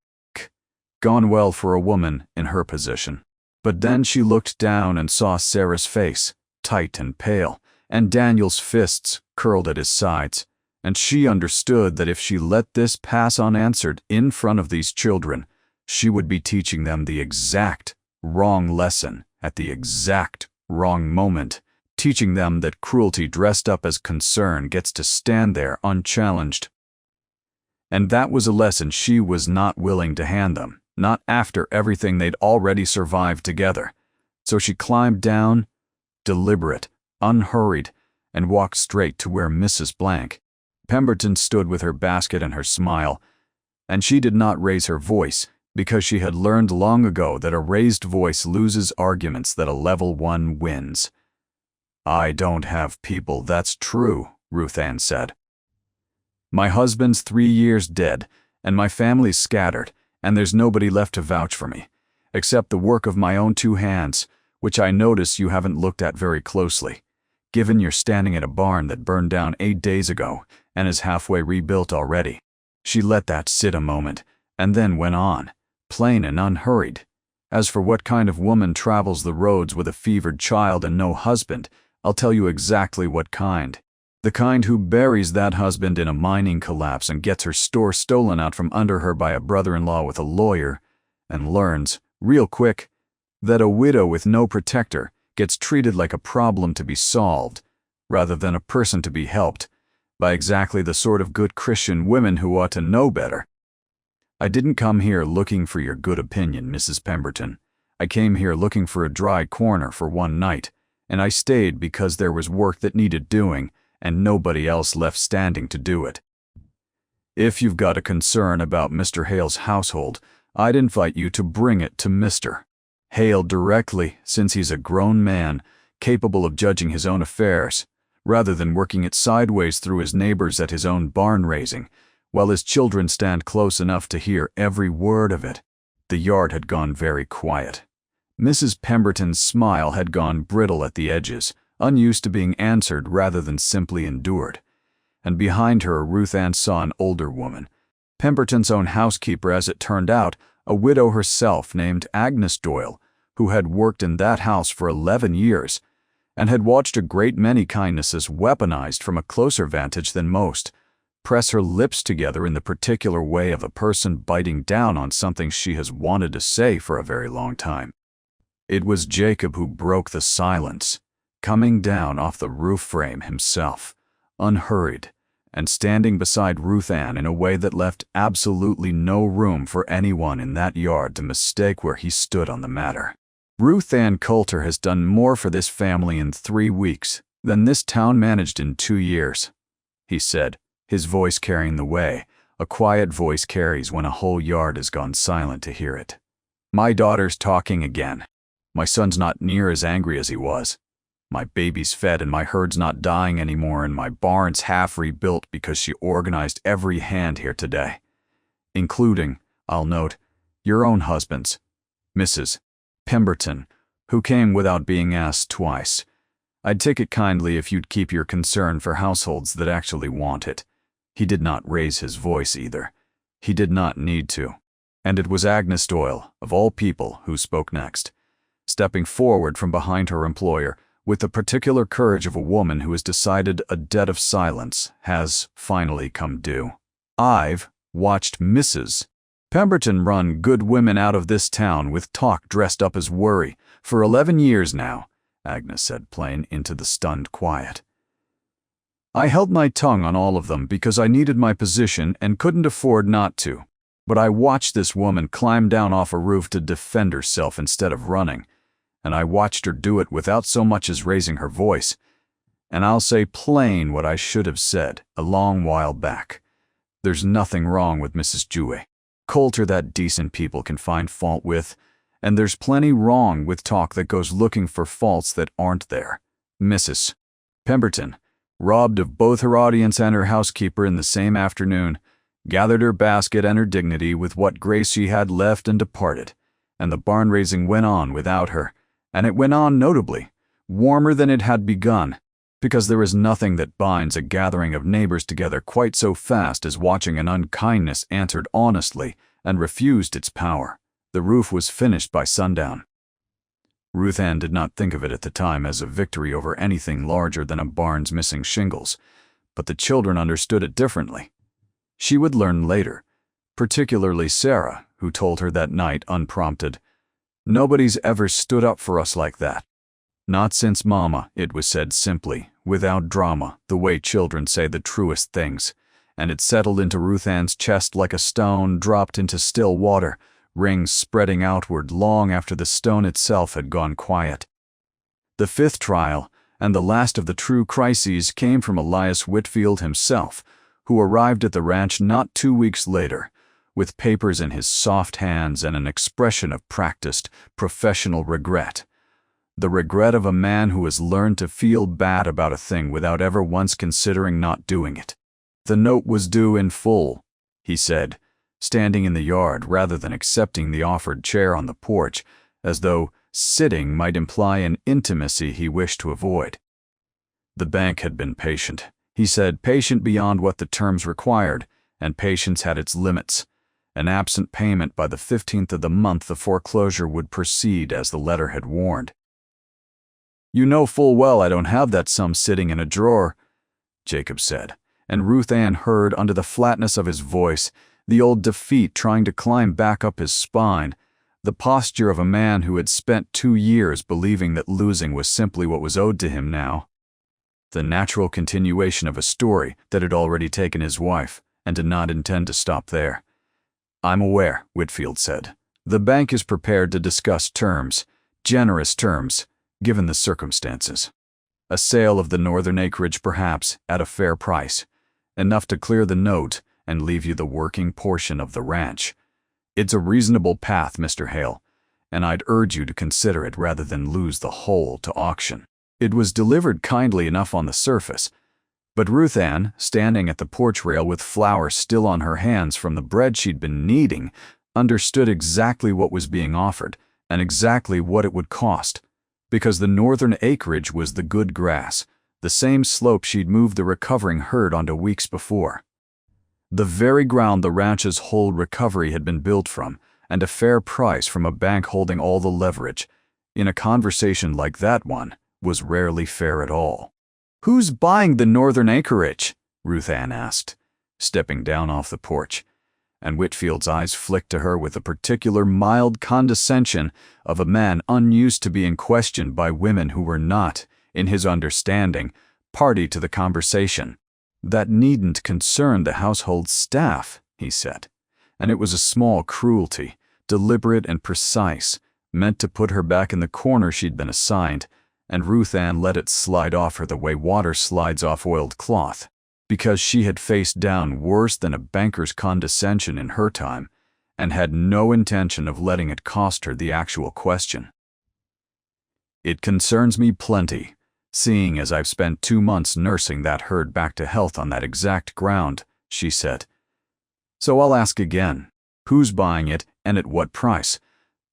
Gone well for a woman in her position. But then she looked down and saw Sarah's face, tight and pale, and Daniel's fists curled at his sides, and she understood that if she let this pass unanswered in front of these children, she would be teaching them the exact wrong lesson at the exact wrong moment, teaching them that cruelty dressed up as concern gets to stand there unchallenged. And that was a lesson she was not willing to hand them, not after everything they'd already survived together. So she climbed down, deliberate, unhurried, and walked straight to where Mrs. Pemberton stood with her basket and her smile, and she did not raise her voice, because she had learned long ago that a raised voice loses arguments that a level one wins. "I don't have people, that's true," Ruth Ann said. "My husband's 3 years dead, and my family's scattered, and there's nobody left to vouch for me, except the work of my own 2 hands, which I notice you haven't looked at very closely, given you're standing at a barn that burned down 8 days ago and is halfway rebuilt already." She let that sit a moment, and then went on, plain and unhurried. "As for what kind of woman travels the roads with a fevered child and no husband, I'll tell you exactly what kind. The kind who buries that husband in a mining collapse and gets her store stolen out from under her by a brother-in-law with a lawyer, and learns, real quick, that a widow with no protector gets treated like a problem to be solved, rather than a person to be helped, by exactly the sort of good Christian women who ought to know better. I didn't come here looking for your good opinion, Mrs. Pemberton. I came here looking for a dry corner for one night, and I stayed because there was work that needed doing, and nobody else left standing to do it. If you've got a concern about Mr. Hale's household, I'd invite you to bring it to Mr. Hale directly, since he's a grown man, capable of judging his own affairs, rather than working it sideways through his neighbors at his own barn raising, while his children stand close enough to hear every word of it." The yard had gone very quiet. Mrs. Pemberton's smile had gone brittle at the edges, unused to being answered rather than simply endured. And behind her Ruth Ann saw an older woman, Pemberton's own housekeeper as it turned out, a widow herself named Agnes Doyle, who had worked in that house for 11 years, and had watched a great many kindnesses weaponized from a closer vantage than most, press her lips together in the particular way of a person biting down on something she has wanted to say for a very long time. It was Jacob who broke the silence, coming down off the roof frame himself, unhurried, and standing beside Ruth Ann in a way that left absolutely no room for anyone in that yard to mistake where he stood on the matter. "Ruth Ann Coulter has done more for this family in 3 weeks than this town managed in 2 years, he said, his voice carrying the way a quiet voice carries when a whole yard has gone silent to hear it. "My daughter's talking again. My son's not near as angry as he was. My baby's fed and my herd's not dying anymore, and my barn's half rebuilt because she organized every hand here today. including, I'll note, your own husbands, Mrs. Pemberton, who came without being asked twice. I'd take it kindly if you'd keep your concern for households that actually want it. He did not raise his voice either. He did not need to. And it was Agnes Doyle, of all people, who spoke next, stepping forward from behind her employer with the particular courage of a woman who has decided a debt of silence has finally come due. I've watched Mrs. Pemberton run good women out of this town with talk dressed up as worry for 11 years now, Agnes said plain into the stunned quiet. I held my tongue on all of them because I needed my position and couldn't afford not to. But I watched this woman climb down off a roof to defend herself instead of running, and I watched her do it without so much as raising her voice. And I'll say plain what I should have said a long while back. There's nothing wrong with Mrs. Dewey. Coulter that decent people can find fault with, and there's plenty wrong with talk that goes looking for faults that aren't there. Mrs. Pemberton, robbed of both her audience and her housekeeper in the same afternoon, gathered her basket and her dignity with what grace she had left and departed, and the barn-raising went on without her, and it went on notably, warmer than it had begun, because there is nothing that binds a gathering of neighbors together quite so fast as watching an unkindness answered honestly and refused its power. The roof was finished by sundown. Ruth Ann did not think of it at the time as a victory over anything larger than a barn's missing shingles, but the children understood it differently. She would learn later, particularly Sarah, who told her that night unprompted, "Nobody's ever stood up for us like that." Not since Mama, it was said simply, without drama, the way children say the truest things, and it settled into Ruth Ann's chest like a stone dropped into still water, rings spreading outward long after the stone itself had gone quiet. The fifth trial, and the last of the true crises, came from Elias Whitfield himself, who arrived at the ranch not 2 weeks later, with papers in his soft hands and an expression of practiced, professional regret. The regret of a man who has learned to feel bad about a thing without ever once considering not doing it. The note was due in full, he said, standing in the yard rather than accepting the offered chair on the porch, as though sitting might imply an intimacy he wished to avoid. The bank had been patient, he said, patient beyond what the terms required, and patience had its limits. An absent payment by the 15th of the month, the foreclosure would proceed as the letter had warned. "You know full well I don't have that sum sitting in a drawer," Jacob said, and Ruth Ann heard under the flatness of his voice the old defeat trying to climb back up his spine, the posture of a man who had spent 2 years believing that losing was simply what was owed to him now. The natural continuation of a story that had already taken his wife, and did not intend to stop there. "I'm aware," Whitfield said. "The bank is prepared to discuss terms, generous terms, given the circumstances. A sale of the northern acreage perhaps, at a fair price, enough to clear the note and leave you the working portion of the ranch. It's a reasonable path, Mr. Hale, and I'd urge you to consider it rather than lose the whole to auction." It was delivered kindly enough on the surface, but Ruth Ann, standing at the porch rail with flour still on her hands from the bread she'd been kneading, understood exactly what was being offered and exactly what it would cost, because the northern acreage was the good grass, the same slope she'd moved the recovering herd onto weeks before. The very ground the ranch's whole recovery had been built from, and a fair price from a bank holding all the leverage, in a conversation like that one, was rarely fair at all. "Who's buying the northern acreage?" Ruth Ann asked, stepping down off the porch, and Whitfield's eyes flicked to her with the particular mild condescension of a man unused to being questioned by women who were not, in his understanding, party to the conversation. "That needn't concern the household staff," he said, and it was a small cruelty, deliberate and precise, meant to put her back in the corner she'd been assigned, and Ruth Ann let it slide off her the way water slides off oiled cloth, because she had faced down worse than a banker's condescension in her time, and had no intention of letting it cost her the actual question. "It concerns me plenty, seeing as I've spent 2 months nursing that herd back to health on that exact ground," she said. So I'll ask again, who's buying it and at what price?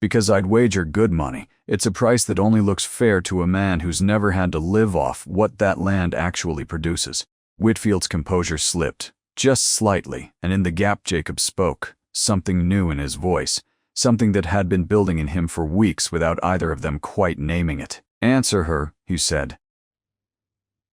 Because I'd wager good money it's a price that only looks fair to a man who's never had to live off what that land actually produces. Whitfield's composure slipped, just slightly, and in the gap Jacob spoke, something new in his voice, something that had been building in him for weeks without either of them quite naming it. Answer her, he said.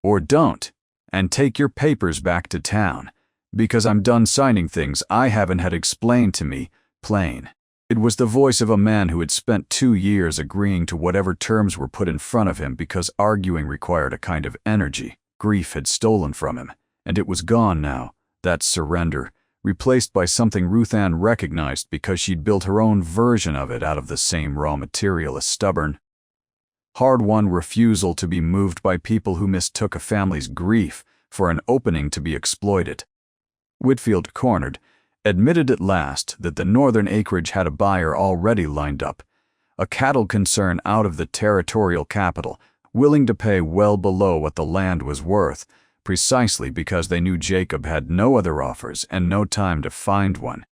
Or don't, and take your papers back to town, because I'm done signing things I haven't had explained to me, plain. It was the voice of a man who had spent 2 years agreeing to whatever terms were put in front of him because arguing required a kind of energy grief had stolen from him, and it was gone now, that surrender, replaced by something Ruth Ann recognized because she'd built her own version of it out of the same raw material as stubborn, hard-won refusal to be moved by people who mistook a family's grief for an opening to be exploited. Whitfield, cornered, admitted at last that the northern acreage had a buyer already lined up, a cattle concern out of the territorial capital, willing to pay well below what the land was worth, precisely because they knew Jacob had no other offers and no time to find one,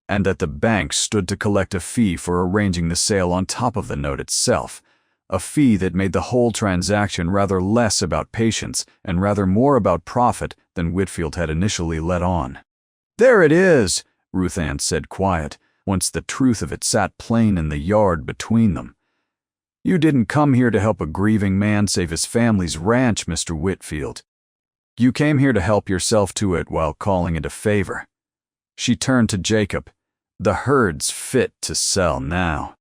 and that the bank stood to collect a fee for arranging the sale on top of the note itself, a fee that made the whole transaction rather less about patience and rather more about profit than Whitfield had initially let on. "There it is," Ruth Ann said quiet, once the truth of it sat plain in the yard between them. "You didn't come here to help a grieving man save his family's ranch, Mr. Whitfield. You came here to help yourself to it while calling it a favor." She turned to Jacob. "The herd's fit to sell now.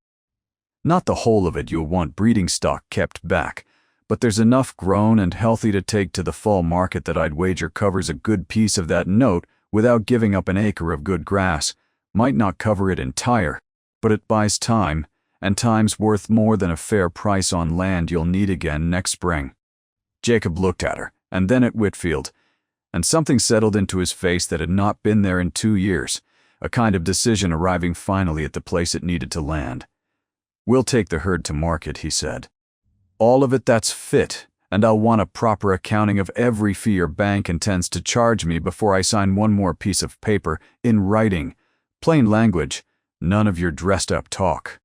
Not the whole of it, you'll want breeding stock kept back, but there's enough grown and healthy to take to the fall market that I'd wager covers a good piece of that note without giving up an acre of good grass. Might not cover it entire, but it buys time, and time's worth more than a fair price on land you'll need again next spring." Jacob looked at her, and then at Whitfield, and something settled into his face that had not been there in 2 years, a kind of decision arriving finally at the place it needed to land. "We'll take the herd to market," he said. "All of it that's fit, and I'll want a proper accounting of every fee your bank intends to charge me before I sign one more piece of paper, in writing. Plain language, none of your dressed-up talk.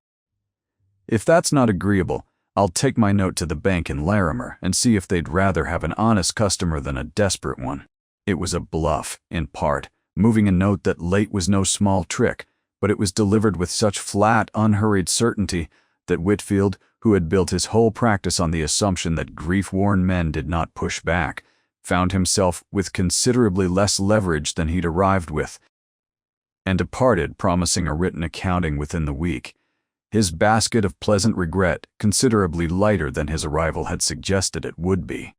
If that's not agreeable, I'll take my note to the bank in Larimer and see if they'd rather have an honest customer than a desperate one." It was a bluff, in part, moving a note that late was no small trick, but it was delivered with such flat, unhurried certainty that Whitfield, who had built his whole practice on the assumption that grief-worn men did not push back, found himself with considerably less leverage than he'd arrived with, and departed promising a written accounting within the week, his basket of pleasant regret considerably lighter than his arrival had suggested it would be.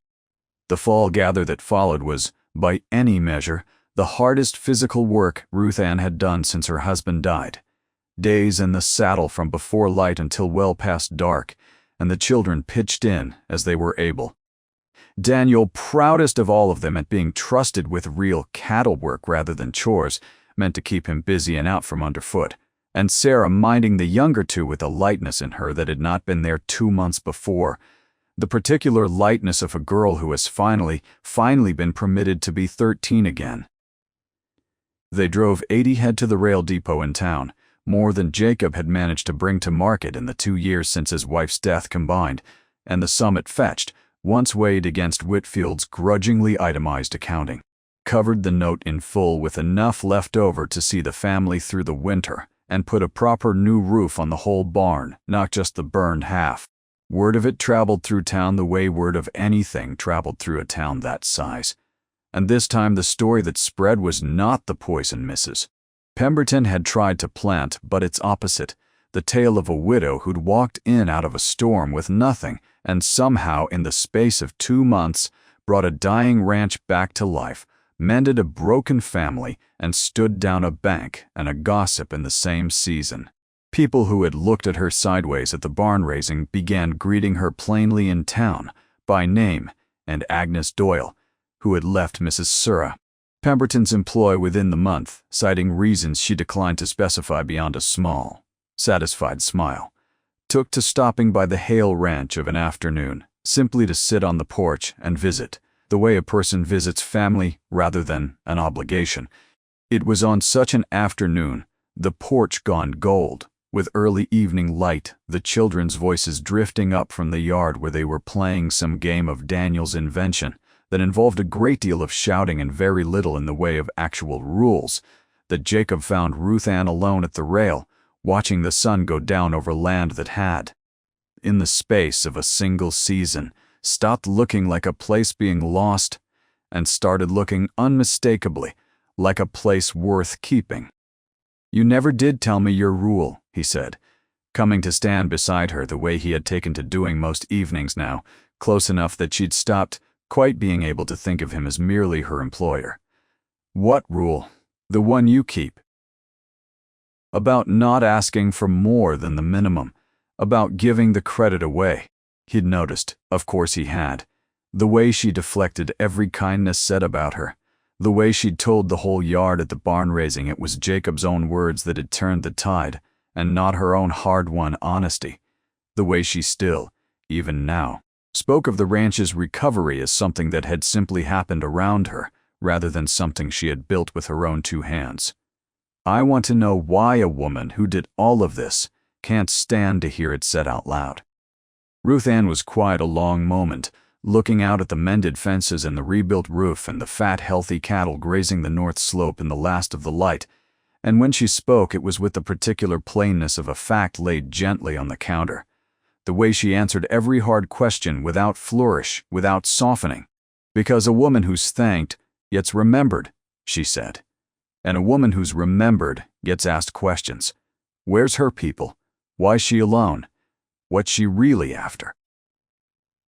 The fall gather that followed was, by any measure, the hardest physical work Ruth Ann had done since her husband died. Days in the saddle from before light until well past dark, and the children pitched in as they were able. Daniel, proudest of all of them at being trusted with real cattle work rather than chores, meant to keep him busy and out from underfoot, and Sarah minding the younger two with a lightness in her that had not been there 2 months before, the particular lightness of a girl who has finally been permitted to be 13 again. They drove 80 head to the rail depot in town, more than Jacob had managed to bring to market in the 2 years since his wife's death combined, and the sum it fetched, once weighed against Whitfield's grudgingly itemized accounting, covered the note in full with enough left over to see the family through the winter and put a proper new roof on the whole barn, not just the burned half. Word of it traveled through town the way word of anything traveled through a town that size. And this time the story that spread was not the poison missus. Pemberton had tried to plant, but its opposite, the tale of a widow who'd walked in out of a storm with nothing and somehow in the space of 2 months brought a dying ranch back to life, mended a broken family, and stood down a bank and a gossip in the same season. People who had looked at her sideways at the barn raising began greeting her plainly in town, by name, and Agnes Doyle, who had left Mrs. Surra, Pemberton's employ within the month, citing reasons she declined to specify beyond a small, satisfied smile, took to stopping by the Hale ranch of an afternoon, simply to sit on the porch and visit, the way a person visits family rather than an obligation, It was on such an afternoon, the porch gone gold, with early evening light, the children's voices drifting up from the yard where they were playing some game of Daniel's invention that involved a great deal of shouting and very little in the way of actual rules, that Jacob found Ruth Ann alone at the rail, watching the sun go down over land that had, in the space of a single season, stopped looking like a place being lost and started looking unmistakably like a place worth keeping. "You never did tell me your rule," he said, coming to stand beside her the way he had taken to doing most evenings now, close enough that she'd stopped quite being able to think of him as merely her employer. "What rule?" "The one you keep." "About not asking for more than the minimum, about giving the credit away." He'd noticed, of course he had, the way she deflected every kindness said about her, the way she'd told the whole yard at the barn raising it was Jacob's own words that had turned the tide, and not her own hard-won honesty, the way she still, even now, spoke of the ranch's recovery as something that had simply happened around her, rather than something she had built with her own two hands. "I want to know why a woman who did all of this can't stand to hear it said out loud." Ruth Ann was quiet a long moment, looking out at the mended fences and the rebuilt roof and the fat, healthy cattle grazing the north slope in the last of the light, and when she spoke it was with the particular plainness of a fact laid gently on the counter, the way she answered every hard question without flourish, without softening. "Because a woman who's thanked gets remembered," she said. "And a woman who's remembered gets asked questions. Where's her people? Why's she alone? What's she really after?"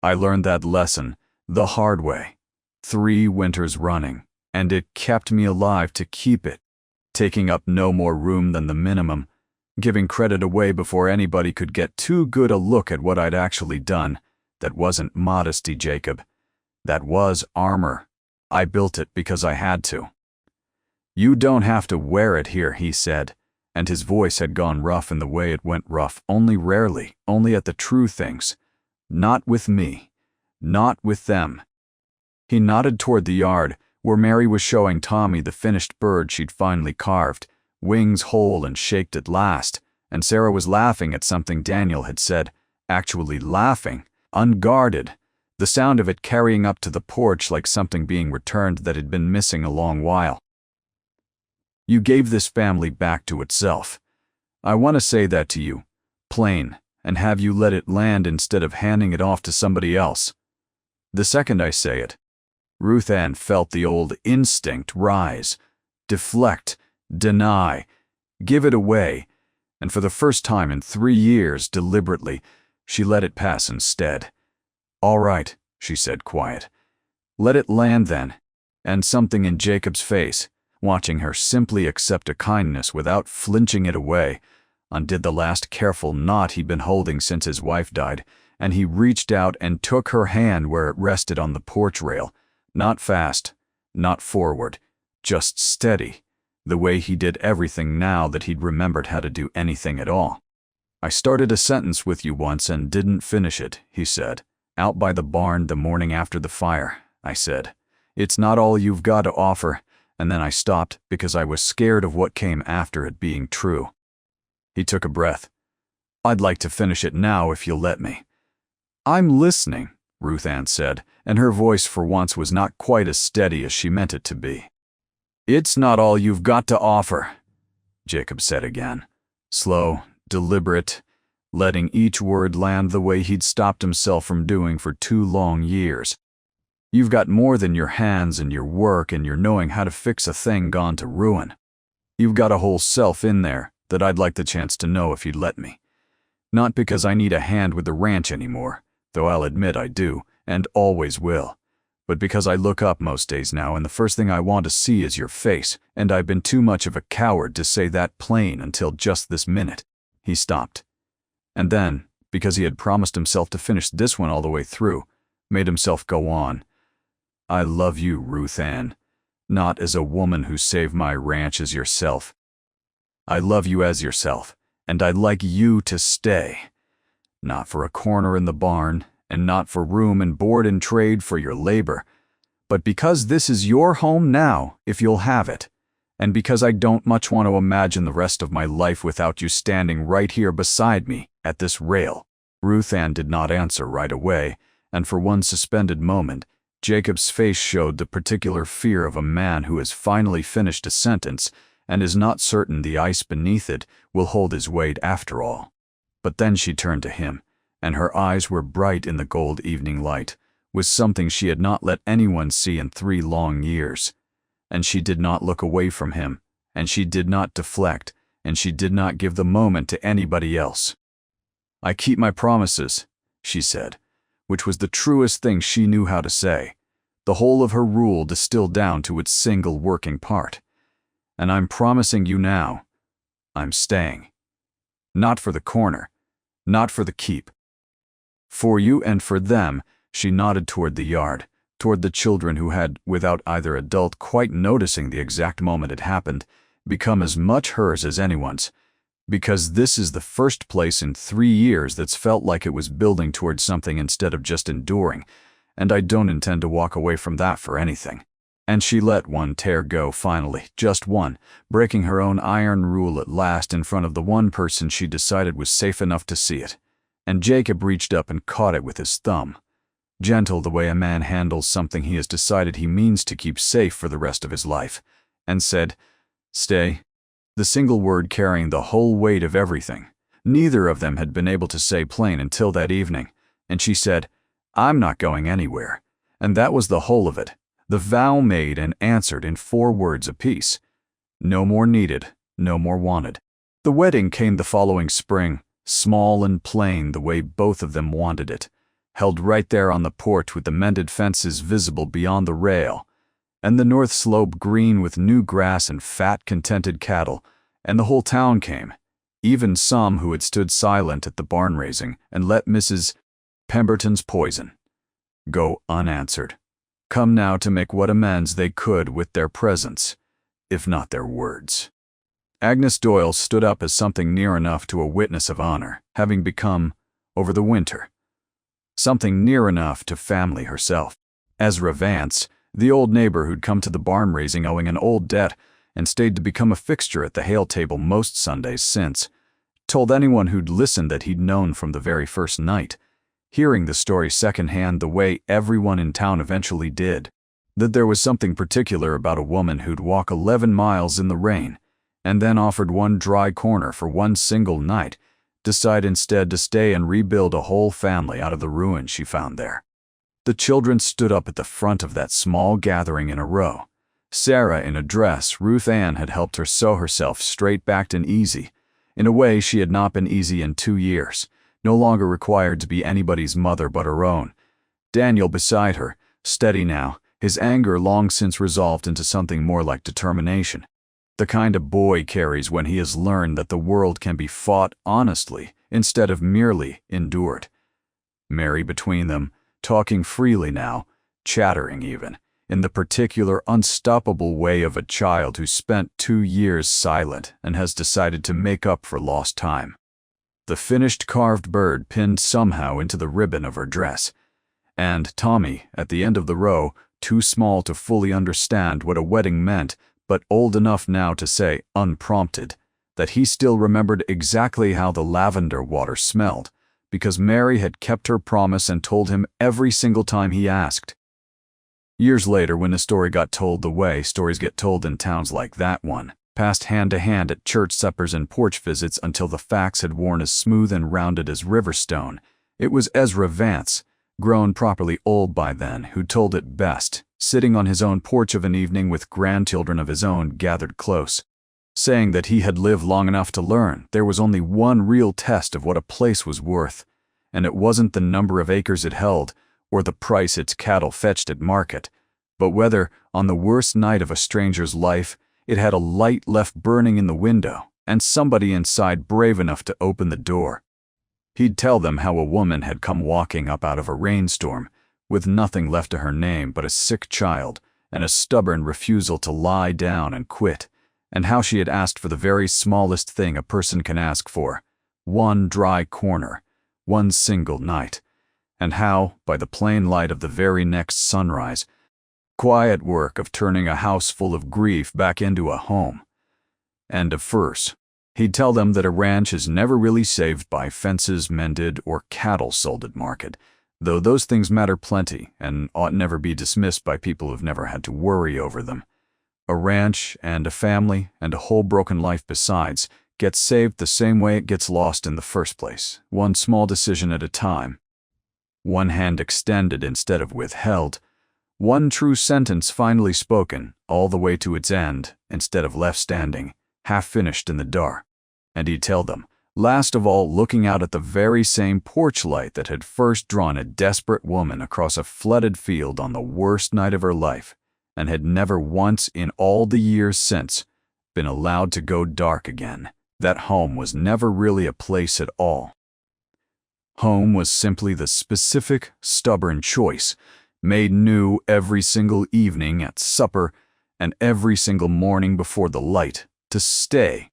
I learned that lesson the hard way, 3 winters running, and it kept me alive to keep it, taking up no more room than the minimum, giving credit away before anybody could get too good a look at what I'd actually done. That wasn't modesty, Jacob. That was armor. I built it because I had to. "You don't have to wear it here," he said, and his voice had gone rough in the way it went rough only rarely, only at the true things. "Not with me. Not with them." He nodded toward the yard, where Mary was showing Tommy the finished bird she'd finally carved, wings whole and shaped at last, and Sarah was laughing at something Daniel had said, actually laughing, unguarded, the sound of it carrying up to the porch like something being returned that had been missing a long while. "You gave this family back to itself. I want to say that to you, plain, and have you let it land instead of handing it off to somebody else. The second I say it." Ruth Ann felt the old instinct rise, deflect, deny, give it away, and for the first time in 3 years, deliberately, she let it pass instead. "All right," she said quiet. "Let it land then." And something in Jacob's face, watching her simply accept a kindness without flinching it away, undid the last careful knot he'd been holding since his wife died, and he reached out and took her hand where it rested on the porch rail, not fast, not forward, just steady, the way he did everything now that he'd remembered how to do anything at all. "I started a sentence with you once and didn't finish it," he said, "out by the barn the morning after the fire. I said, 'It's not all you've got to offer,' and then I stopped because I was scared of what came after it being true." He took a breath. "I'd like to finish it now if you'll let me." "I'm listening," Ruth Ann said, and her voice for once was not quite as steady as she meant it to be. "It's not all you've got to offer," Jacob said again, slow, deliberate, letting each word land the way he'd stopped himself from doing for 2 long years. "You've got more than your hands and your work and your knowing how to fix a thing gone to ruin. You've got a whole self in there that I'd like the chance to know if you'd let me. Not because I need a hand with the ranch anymore, though I'll admit I do, and always will, but because I look up most days now and the first thing I want to see is your face, and I've been too much of a coward to say that plain until just this minute." He stopped. And then, because he had promised himself to finish this one all the way through, made himself go on. "I love you, Ruth Ann, not as a woman who saved my ranch as yourself. I love you as yourself, and I'd like you to stay. Not for a corner in the barn, and not for room and board and trade for your labor, but because this is your home now, if you'll have it, and because I don't much want to imagine the rest of my life without you standing right here beside me at this rail." Ruth Ann did not answer right away, and for one suspended moment, Jacob's face showed the particular fear of a man who has finally finished a sentence and is not certain the ice beneath it will hold his weight after all. But then she turned to him, and her eyes were bright in the gold evening light, with something she had not let anyone see in 3 long years. And she did not look away from him, and she did not deflect, and she did not give the moment to anybody else. "I keep my promises," she said, which was the truest thing she knew how to say, the whole of her rule distilled down to its single working part. "And I'm promising you now, I'm staying. Not for the corner, not for the keep. For you and for them." She nodded toward the yard, toward the children who had, without either adult quite noticing the exact moment it happened, become as much hers as anyone's. "Because this is the first place in 3 years that's felt like it was building toward something instead of just enduring, and I don't intend to walk away from that for anything." And she let one tear go finally, just one, breaking her own iron rule at last in front of the one person she decided was safe enough to see it. And Jacob reached up and caught it with his thumb. Gentle the way a man handles something he has decided he means to keep safe for the rest of his life, and said, "Stay," the single word carrying the whole weight of everything. Neither of them had been able to say plain until that evening, and she said, "I'm not going anywhere." And that was the whole of it, the vow made and answered in 4 words apiece. No more needed, no more wanted. The wedding came the following spring, small and plain the way both of them wanted it, held right there on the porch with the mended fences visible beyond the rail, and the north slope green with new grass and fat, contented cattle, and the whole town came, even some who had stood silent at the barn raising and let Mrs. Pemberton's poison go unanswered, come now to make what amends they could with their presence, if not their words. Agnes Doyle stood up as something near enough to a witness of honor, having become, over the winter, something near enough to family herself. Ezra Vance, the old neighbor who'd come to the barn raising owing an old debt and stayed to become a fixture at the Hale table most Sundays since, told anyone who'd listened that he'd known from the very first night, hearing the story secondhand the way everyone in town eventually did, that there was something particular about a woman who'd walk 11 miles in the rain and then, offered one dry corner for one single night, decide instead to stay and rebuild a whole family out of the ruin she found there. The children stood up at the front of that small gathering in a row. Sarah in a dress Ruth Ann had helped her sew herself straight-backed and easy, in a way she had not been easy in 2 years, no longer required to be anybody's mother but her own. Daniel beside her, steady now, his anger long since resolved into something more like determination. The kind a boy carries when he has learned that the world can be fought honestly instead of merely endured. Mary between them, talking freely now, chattering even, in the particular unstoppable way of a child who spent 2 years silent and has decided to make up for lost time. The finished carved bird pinned somehow into the ribbon of her dress, and Tommy, at the end of the row, too small to fully understand what a wedding meant, but old enough now to say, unprompted, that he still remembered exactly how the lavender water smelled, because Mary had kept her promise and told him every single time he asked. Years later, when the story got told the way stories get told in towns like that one, passed hand to hand at church suppers and porch visits until the facts had worn as smooth and rounded as Riverstone, it was Ezra Vance, grown properly old by then, who told it best, sitting on his own porch of an evening with grandchildren of his own gathered close, saying that he had lived long enough to learn there was only one real test of what a place was worth, and it wasn't the number of acres it held or the price its cattle fetched at market, but whether, on the worst night of a stranger's life, it had a light left burning in the window and somebody inside brave enough to open the door. He'd tell them how a woman had come walking up out of a rainstorm, with nothing left to her name but a sick child and a stubborn refusal to lie down and quit, and how she had asked for the very smallest thing a person can ask for, one dry corner, one single night, and how, by the plain light of the very next sunrise, quiet work of turning a house full of grief back into a home. And at first, he'd tell them that a ranch is never really saved by fences mended or cattle sold at market, though those things matter plenty and ought never be dismissed by people who've never had to worry over them. A ranch and a family and a whole broken life besides gets saved the same way it gets lost in the first place, one small decision at a time. One hand extended instead of withheld, one true sentence finally spoken all the way to its end instead of left standing, half-finished in the dark. And he'd tell them, last of all, looking out at the very same porch light that had first drawn a desperate woman across a flooded field on the worst night of her life, and had never once in all the years since been allowed to go dark again, that home was never really a place at all. Home was simply the specific, stubborn choice, made new every single evening at supper and every single morning before the light, to stay